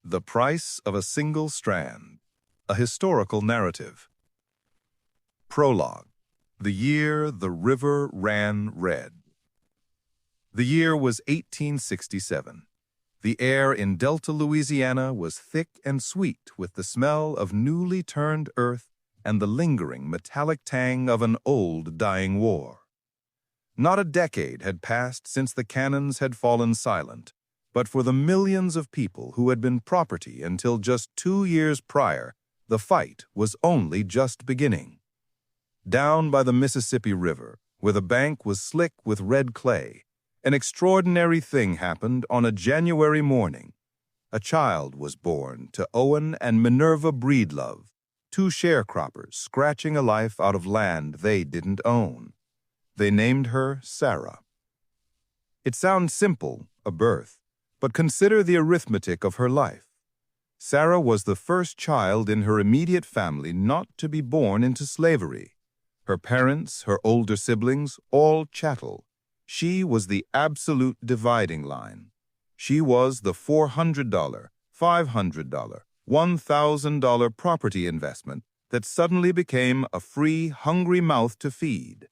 The Price of a Single Strand, a Historical Narrative. Prologue. The Year the River Ran Red. The year was 1867. The air in Delta, Louisiana was thick and sweet with the smell of newly turned earth and the lingering metallic tang of an old dying war. Not a decade had passed since the cannons had fallen silent, but for the millions of people who had been property until just 2 years prior, the fight was only just beginning. Down by the Mississippi River, where the bank was slick with red clay, an extraordinary thing happened on a January morning. A child was born to Owen and Minerva Breedlove, 2 sharecroppers scratching a life out of land they didn't own. They named her Sarah. It sounds simple, a birth, but consider the arithmetic of her life. Sarah was the first child in her immediate family not to be born into slavery. Her parents, her older siblings, all chattel. She was the absolute dividing line. She was the $400, $500, $1,000 property investment that suddenly became a free, hungry mouth to feed.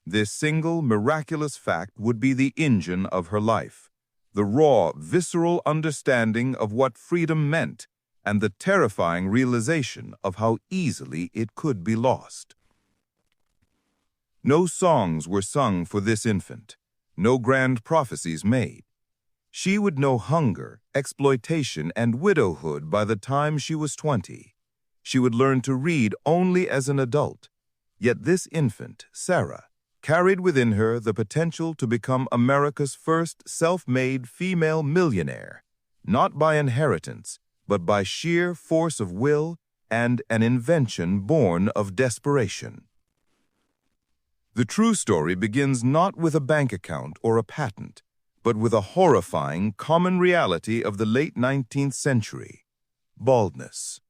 This single, miraculous fact would be the engine of her life, the raw, visceral understanding of what freedom meant, and the terrifying realization of how easily it could be lost. No songs were sung for this infant, no grand prophecies made. She would know hunger, exploitation, and widowhood by the time she was 20. She would learn to read only as an adult. Yet this infant, Sarah, carried within her the potential to become America's first self-made female millionaire, not by inheritance, but by sheer force of will and an invention born of desperation. The true story begins not with a bank account or a patent, but with a horrifying common reality of the late 19th century: baldness.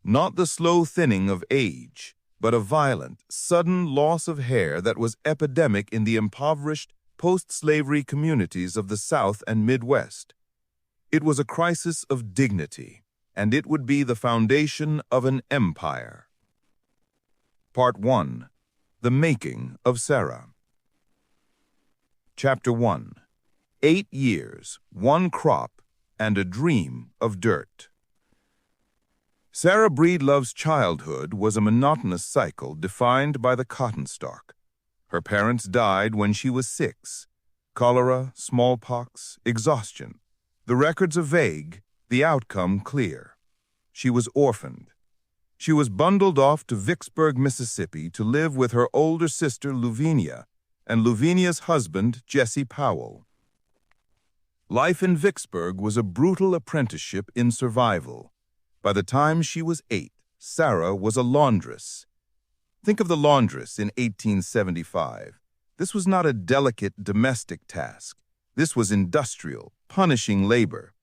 Not the slow thinning of age, but a violent, sudden loss of hair that was epidemic in the impoverished, post-slavery communities of the South and Midwest. It was a crisis of dignity, and it would be the foundation of an empire. Part 1. The Making of Sarah. Chapter 1. 8 years, 1 crop, and a dream of dirt. Sarah Breedlove's childhood was a monotonous cycle defined by the cotton stalk. Her parents died when she was 6. Cholera, smallpox, exhaustion. The records are vague, the outcome clear. She was orphaned. She was bundled off to Vicksburg, Mississippi to live with her older sister Lavinia and Lavinia's husband, Jesse Powell. Life in Vicksburg was a brutal apprenticeship in survival. By the time she was 8, Sarah was a laundress. Think of the laundress in 1875. This was not a delicate domestic task. This was industrial, punishing labor.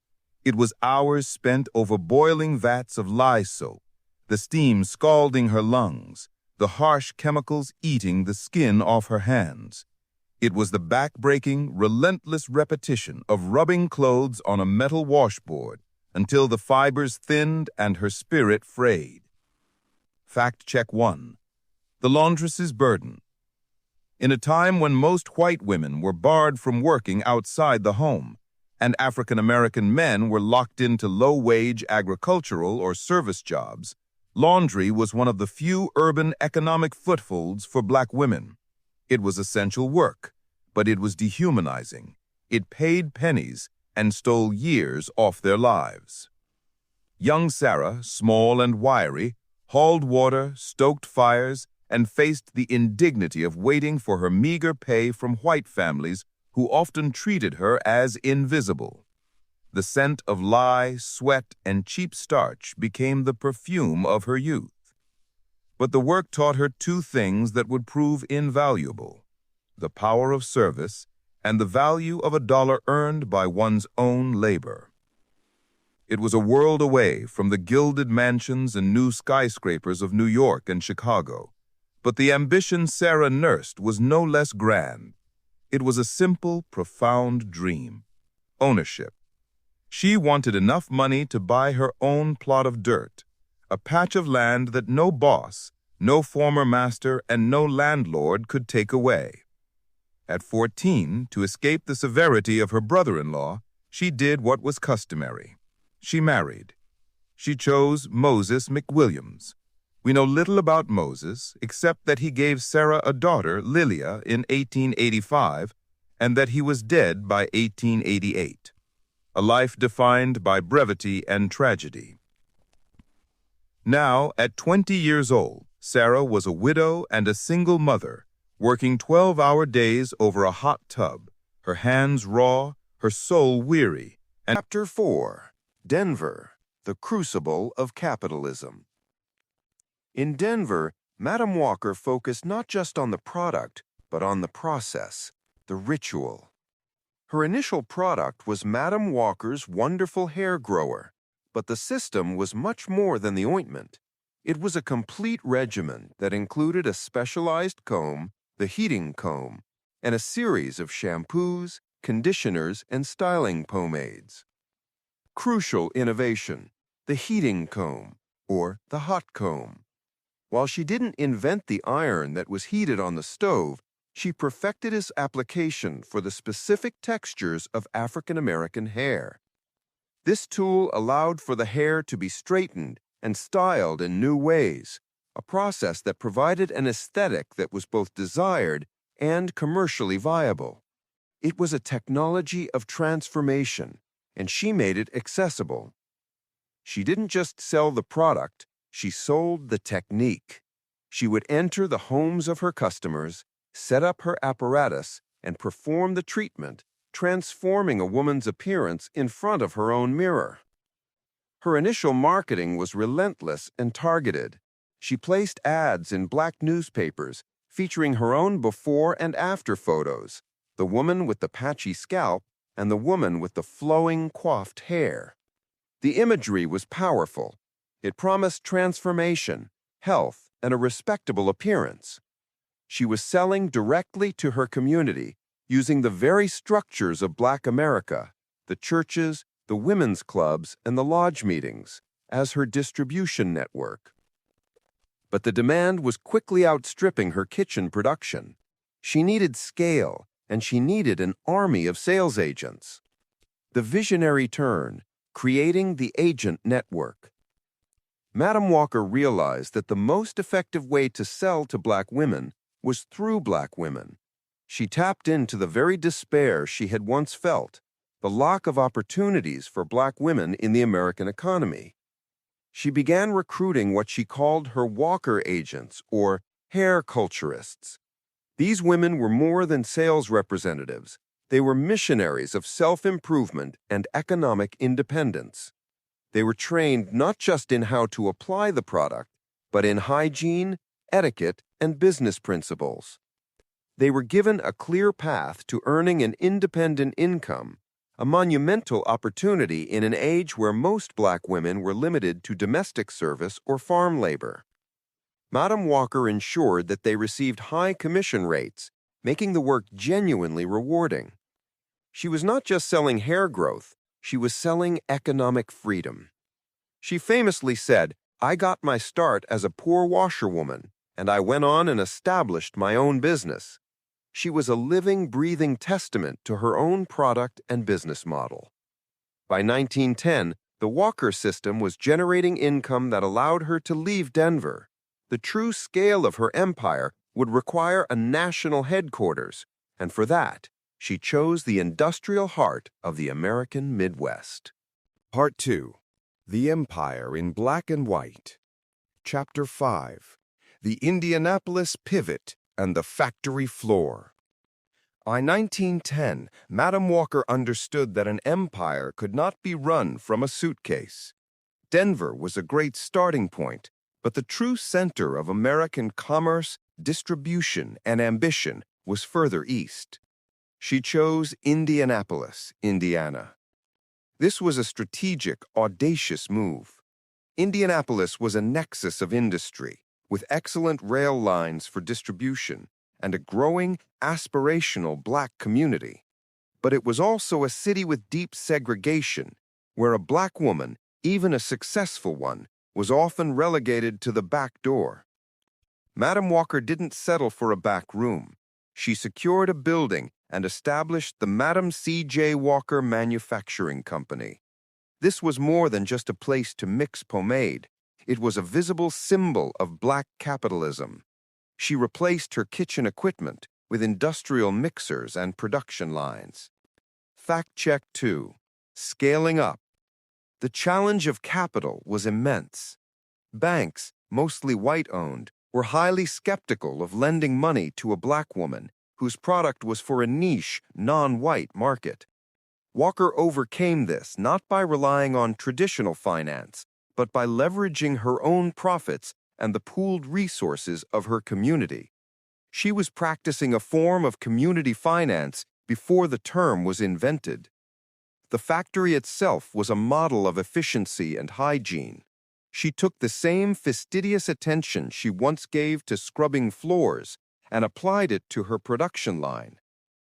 It was hours spent over boiling vats of lye soap, the steam scalding her lungs, the harsh chemicals eating the skin off her hands. It was the back-breaking, relentless repetition of rubbing clothes on a metal washboard until the fibers thinned and her spirit frayed. Fact check 1. The laundress's burden. In a time when most white women were barred from working outside the home, and African-American men were locked into low-wage agricultural or service jobs, laundry was one of the few urban economic footholds for black women. It was essential work, but it was dehumanizing. It paid pennies and stole years off their lives. Young Sarah, small and wiry, hauled water, stoked fires, and faced the indignity of waiting for her meager pay from white families who often treated her as invisible. The scent of lye, sweat, and cheap starch became the perfume of her youth. But the work taught her 2 things that would prove invaluable: the power of service and the value of a dollar earned by one's own labor. It was a world away from the gilded mansions and new skyscrapers of New York and Chicago, but the ambition Sarah nursed was no less grand. It was a simple, profound dream: ownership. She wanted enough money to buy her own plot of dirt, a patch of land that no boss, no former master, and no landlord could take away. At 14, to escape the severity of her brother-in-law, she did what was customary. She married. She chose Moses McWilliams. We know little about Moses, except that he gave Sarah a daughter, Lilia, in 1885, and that he was dead by 1888. A life defined by brevity and tragedy. Now, at 20 years old, Sarah was a widow and a single mother, working 12-hour days over a hot tub, her hands raw, her soul weary. And Chapter 4. Denver, the Crucible of Capitalism. In Denver, Madam Walker focused not just on the product, but on the process, the ritual. Her initial product was Madam Walker's wonderful hair grower, but the system was much more than the ointment. It was a complete regimen that included a specialized comb, the heating comb, and a series of shampoos, conditioners, and styling pomades. Crucial innovation, the heating comb, or the hot comb. While she didn't invent the iron that was heated on the stove, she perfected its application for the specific textures of African American hair. This tool allowed for the hair to be straightened and styled in new ways, a process that provided an aesthetic that was both desired and commercially viable. It was a technology of transformation, and she made it accessible. She didn't just sell the product, she sold the technique. She would enter the homes of her customers, set up her apparatus, and perform the treatment, transforming a woman's appearance in front of her own mirror. Her initial marketing was relentless and targeted. She placed ads in black newspapers featuring her own before and after photos, the woman with the patchy scalp and the woman with the flowing, coiffed hair. The imagery was powerful. It promised transformation, health, and a respectable appearance. She was selling directly to her community, using the very structures of Black America, the churches, the women's clubs, and the lodge meetings, as her distribution network. But the demand was quickly outstripping her kitchen production. She needed scale, and she needed an army of sales agents. The visionary turn, creating the agent network. Madam Walker realized that the most effective way to sell to Black women was through Black women. She tapped into the very despair she had once felt, the lack of opportunities for Black women in the American economy. She began recruiting what she called her Walker agents, or hair culturists. These women were more than sales representatives. They were missionaries of self-improvement and economic independence. They were trained not just in how to apply the product, but in hygiene, etiquette, and business principles. They were given a clear path to earning an independent income, a monumental opportunity in an age where most Black women were limited to domestic service or farm labor. Madam Walker ensured that they received high commission rates, making the work genuinely rewarding. She was not just selling hair growth, she was selling economic freedom. She famously said, "I got my start as a poor washerwoman, and I went on and established my own business." She was a living, breathing testament to her own product and business model. By 1910, the Walker system was generating income that allowed her to leave Denver. The true scale of her empire would require a national headquarters, and for that, she chose the industrial heart of the American Midwest. Part 2. The Empire in Black and White. Chapter 5. The Indianapolis Pivot and the Factory Floor. By 1910, Madam Walker understood that an empire could not be run from a suitcase. Denver was a great starting point, but the true center of American commerce, distribution, and ambition was further east. She chose Indianapolis, Indiana. This was a strategic, audacious move. Indianapolis was a nexus of industry, with excellent rail lines for distribution and a growing, aspirational Black community. But it was also a city with deep segregation, where a black woman, even a successful one, was often relegated to the back door. Madam Walker didn't settle for a back room. She secured a building and established the Madam C.J. Walker Manufacturing Company. This was more than just a place to mix pomade. It was a visible symbol of black capitalism. She replaced her kitchen equipment with industrial mixers and production lines. Fact check 2. Scaling up. The challenge of capital was immense. Banks, mostly white-owned, were highly skeptical of lending money to a black woman whose product was for a niche, non-white market. Walker overcame this not by relying on traditional finance, but by leveraging her own profits and the pooled resources of her community. She was practicing a form of community finance before the term was invented. The factory itself was a model of efficiency and hygiene. She took the same fastidious attention she once gave to scrubbing floors and applied it to her production line.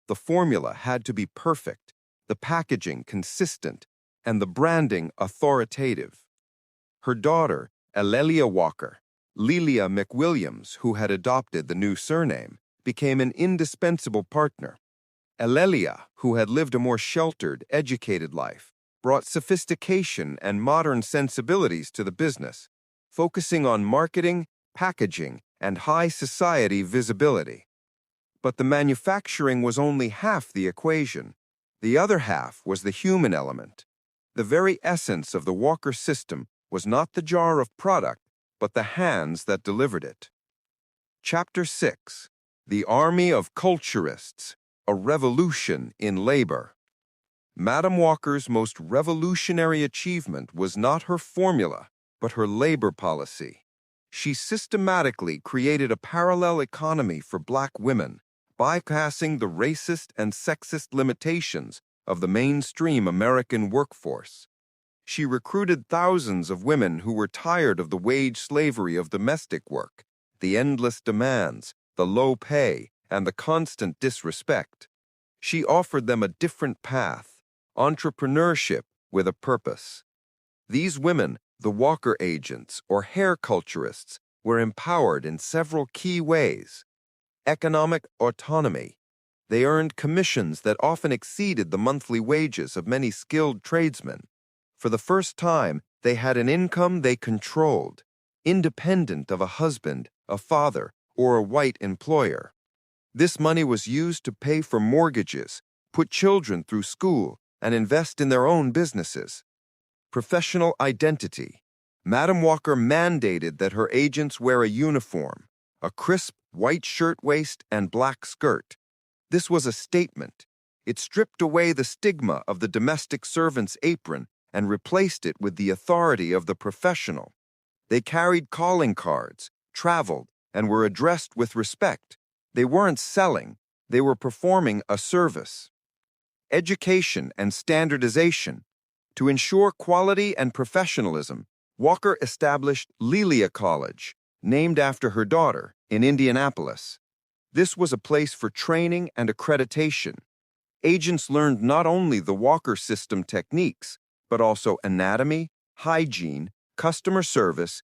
The formula had to be perfect, the packaging consistent, and the branding authoritative. Her daughter, Alelia Walker, Lelia McWilliams, who had adopted the new surname, became an indispensable partner. Alelia, who had lived a more sheltered, educated life, brought sophistication and modern sensibilities to the business, focusing on marketing, packaging, and high society visibility. But the manufacturing was only half the equation. The other half was the human element. The very essence of the Walker system was not the jar of product, but the hands that delivered it. Chapter 6. The Army of Culturists, a Revolution in Labor. Madam Walker's most revolutionary achievement was not her formula, but her labor policy. She systematically created a parallel economy for black women, bypassing the racist and sexist limitations of the mainstream American workforce. She recruited thousands of women who were tired of the wage slavery of domestic work, the endless demands, the low pay, and the constant disrespect. She offered them a different path, entrepreneurship with a purpose. These women, the Walker agents or hair culturists, were empowered in several key ways. Economic autonomy. They earned commissions that often exceeded the monthly wages of many skilled tradesmen. For the first time, they had an income they controlled, independent of a husband, a father, or a white employer. This money was used to pay for mortgages, put children through school, and invest in their own businesses. Professional identity. Madam Walker mandated that her agents wear a uniform, a crisp white shirtwaist and black skirt. This was a statement. It stripped away the stigma of the domestic servant's apron and replaced it with the authority of the professional. They carried calling cards, traveled, and were addressed with respect. They weren't selling, they were performing a service. Education and standardization. To ensure quality and professionalism, Walker established Lelia College, named after her daughter, in Indianapolis. This was a place for training and accreditation. Agents learned not only the Walker system techniques, but also anatomy, hygiene, customer service,